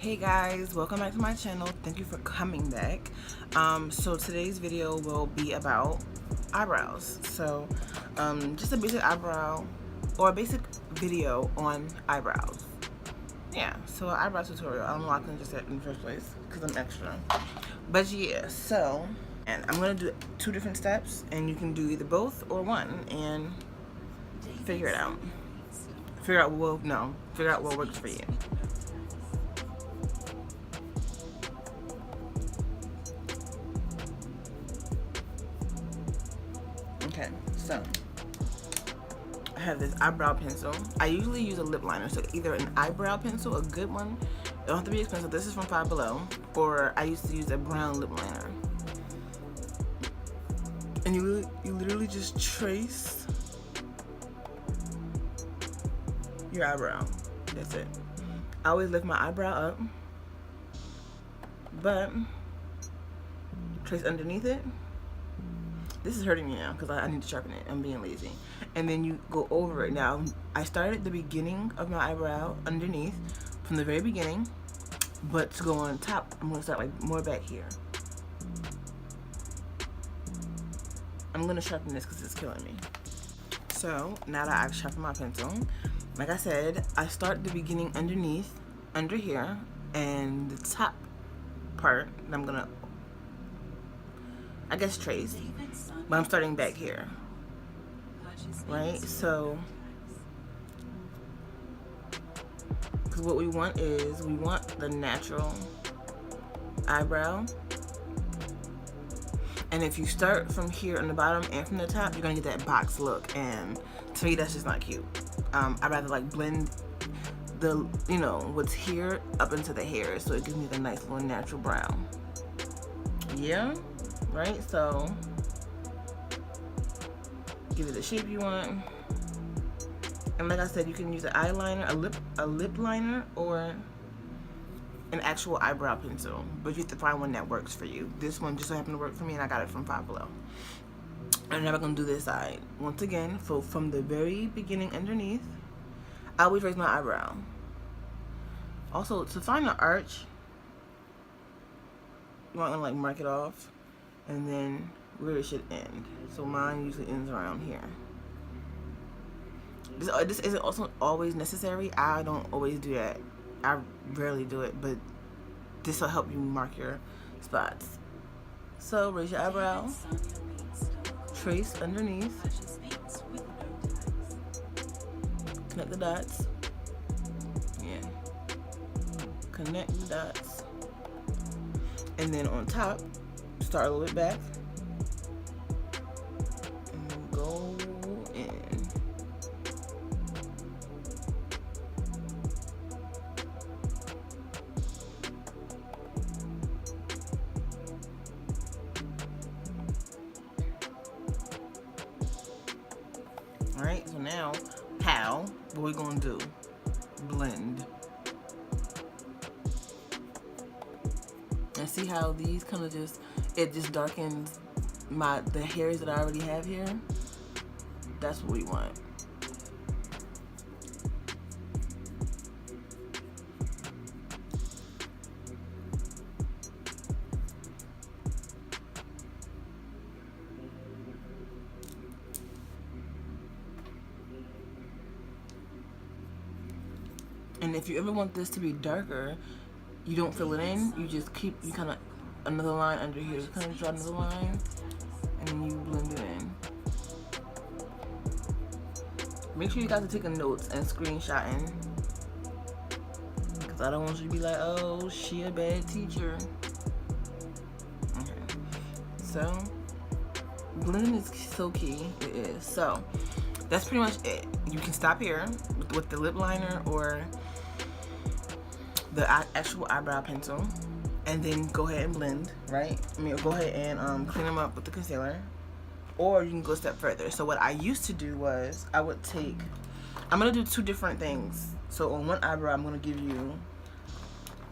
Hey guys, welcome back to my channel. Thank you for coming back. So today's video will be about eyebrows. So just a basic eyebrow or a basic video on eyebrows. Yeah, so an eyebrow tutorial. I don't know why I couldn't just say it in the first place because I'm extra. But yeah, so and I'm gonna do 2 different steps, and you can do either both or one and figure it out. Figure out what works for you. Okay, so I have this eyebrow pencil. I usually use a lip liner, so either an eyebrow pencil, a good one, it don't have to be expensive. This is from Five Below, or I used to use a brown lip liner. And you literally just trace your eyebrow. That's it. I always lift my eyebrow up, but trace underneath it. This is hurting me now because I need to sharpen it. I'm being lazy. And then you go over it. Now, I started at the beginning of my eyebrow underneath from the very beginning, but to go on top, I'm going to start like more back here. I'm going to sharpen this because it's killing me. So, now that I've sharpened my pencil, like I said, I start the beginning underneath, under here, and the top part, I'm going to, I guess, trace. But I'm starting back here, right? So, because what we want is, we want the natural eyebrow. And if you start from here on the bottom and from the top, you're gonna get that box look. And to me, that's just not cute. I'd rather like blend the, you know, what's here up into the hair, so it gives me the nice little natural brow. Yeah, right? So, give it the shape you want. And like I said, you can use an eyeliner, a lip liner, or an actual eyebrow pencil. But you have to find one that works for you. This one just so happened to work for me, and I got it from Five Below. And now we're gonna do this side. Once again, so from the very beginning underneath, I always raise my eyebrow. Also, to find the arch, you want to like mark it off, and then where it should end. So mine usually ends around here. This isn't also always necessary. I don't always do that. I rarely do it, but this will help you mark your spots. So raise your eyebrow, trace underneath, connect the dots. Yeah, connect the dots, and then on top, start a little bit back. Go in. Alright, so now, what we gonna do? Blend. And see how these kind of it just darkens the hairs that I already have here? That's what we want. And if you ever want this to be darker, you don't fill it in, you kind of, another line under here, just kind of draw another line, and then you blend it in. Make sure you guys are taking notes and screenshotting, because I don't want you to be like, oh, she a bad teacher. Okay, so blending is so key. It is. So that's pretty much it. You can stop here with the lip liner or the actual eyebrow pencil, and then go ahead and blend, right? Go ahead and clean them up with the concealer. Or you can go a step further. So what I used to do was, I'm gonna do 2 different things. So on one eyebrow, I'm gonna give you,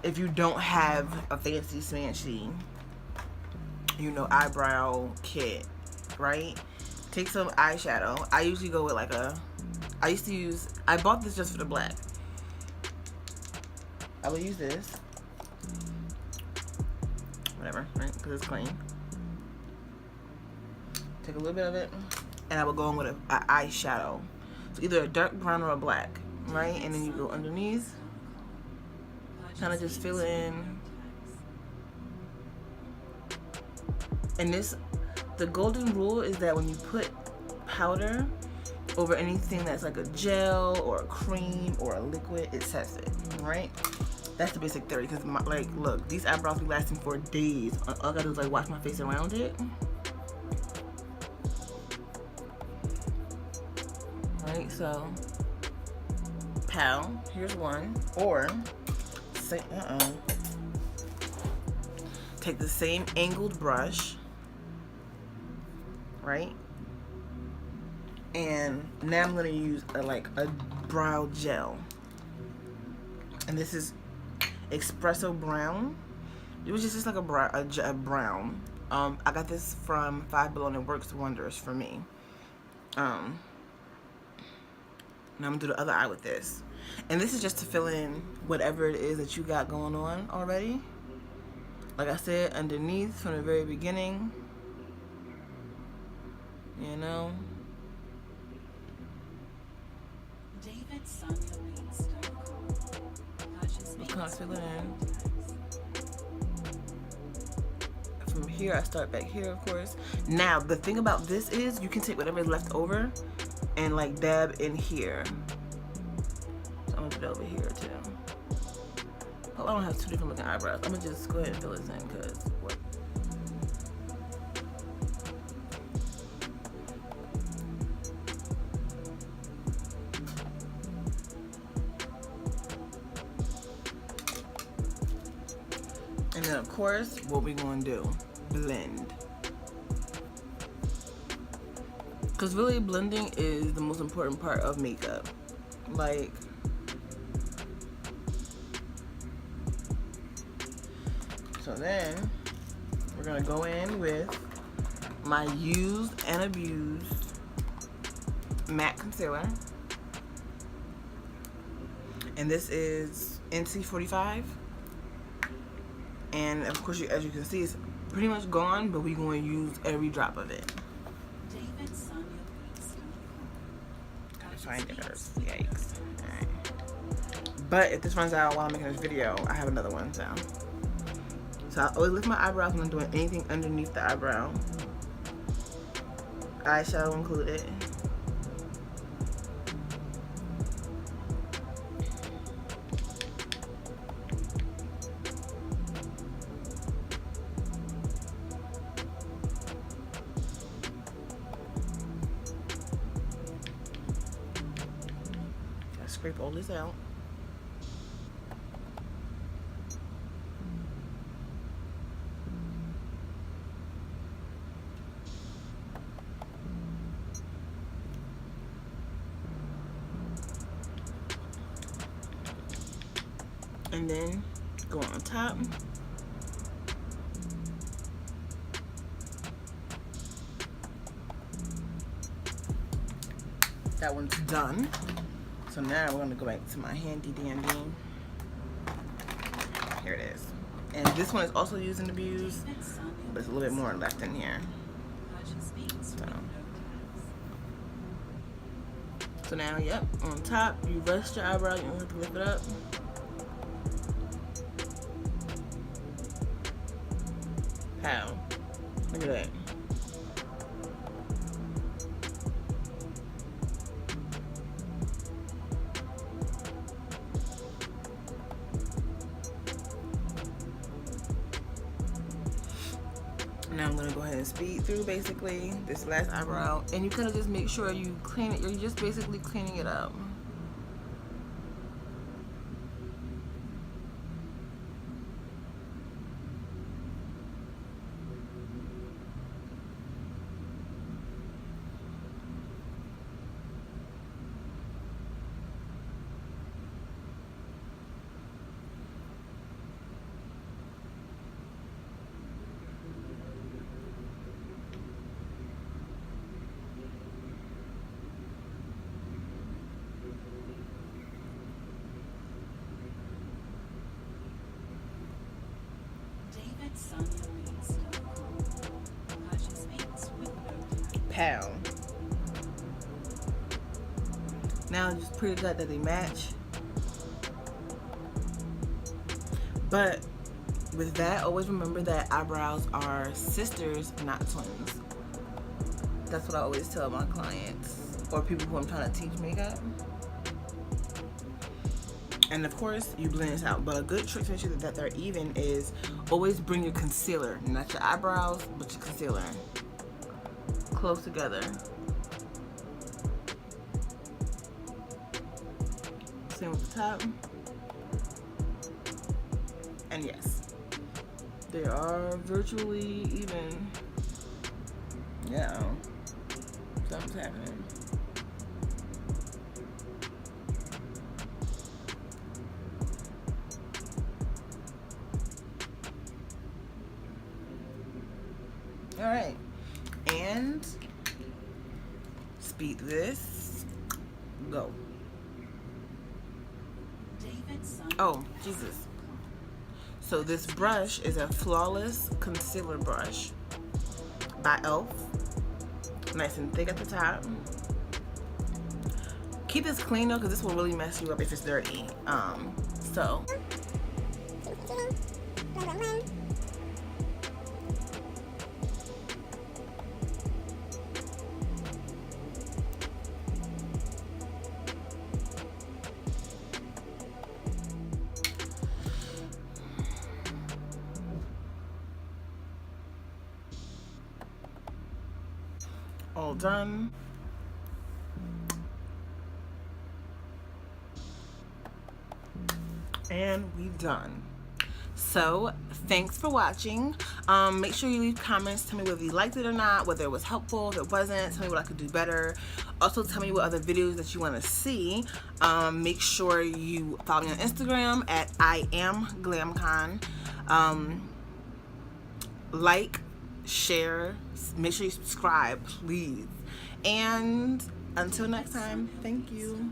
if you don't have a fancy smancy, you know, eyebrow kit, right? Take some eyeshadow. I usually go with like I bought this just for the black. I will use this. Whatever, right? Because it's clean. Take a little bit of it, and I will go in with an eyeshadow. So either a dark brown or a black, right? And then you go underneath, kind of just fill it in. And this, the golden rule is that when you put powder over anything that's like a gel or a cream or a liquid, it sets it, right? That's the basic theory. Because like, look, these eyebrows be lasting for days. All I gotta do is like wash my face around it. Right, so pow, here's one. Or say, take the same angled brush, right? And now I'm gonna use a brow gel, and this is Expresso brown. It was just like a brown. I got this from Five Below and it works wonders for me. Now I'm gonna do the other eye with this, and this is just to fill in whatever it is that you got going on already. Like I said, underneath from the very beginning, you know. Just kind of fill it in. From here, I start back here, of course. Now, the thing about this is you can take whatever is left over and like dab in here. So I'm gonna do it over here too. Oh, I don't have two different looking eyebrows. I'm gonna just go ahead and fill this in because what? And then of course, what we gonna do? Blend. Because really blending is the most important part of makeup. Like, so then we're gonna go in with my used and abused matte concealer. And this is NC45. And of course, as you can see, it's pretty much gone, but we're going to use every drop of it. Gotta find it first. Yikes. Alright. But if this runs out while I'm making this video, I have another one, so I always lift my eyebrows when I'm doing anything underneath the eyebrow. Eyeshadow included. Scrape all this out. And then go on top. That one's done. So now we're going to go back to my handy dandy. Here it is. And this one is also used in Abuse, but it's a little bit more left in here. So now, yep, on top, you rest your eyebrow, you don't have to lift it up. Pow. Look at that. Now I'm gonna go ahead and speed through basically this last eyebrow, and you kind of just make sure you clean it. You're just basically cleaning it up. Pound. Now just pretty good that they match. But with that, always remember that eyebrows are sisters, not twins. That's what I always tell my clients or people who I'm trying to teach makeup. And of course, you blend this out. But a good trick to make sure that they're even is always bring your concealer, not your eyebrows, but your concealer close together. Same with the top. And yes, they are virtually even. Yeah, something's happening. All right, and speed this. Go. Oh, Jesus. So this brush is a Flawless Concealer Brush by e.l.f. Nice and thick at the top. Keep this clean though, because this will really mess you up if it's dirty. So. All done. And we've done. So thanks for watching. Make sure you leave comments. Tell me whether you liked it or not, whether it was helpful, if it wasn't. Tell me what I could do better. Also tell me what other videos that you want to see. Make sure you follow me on Instagram at IamGlamCon. Like, share, make sure you subscribe, please. And until next time, thank you.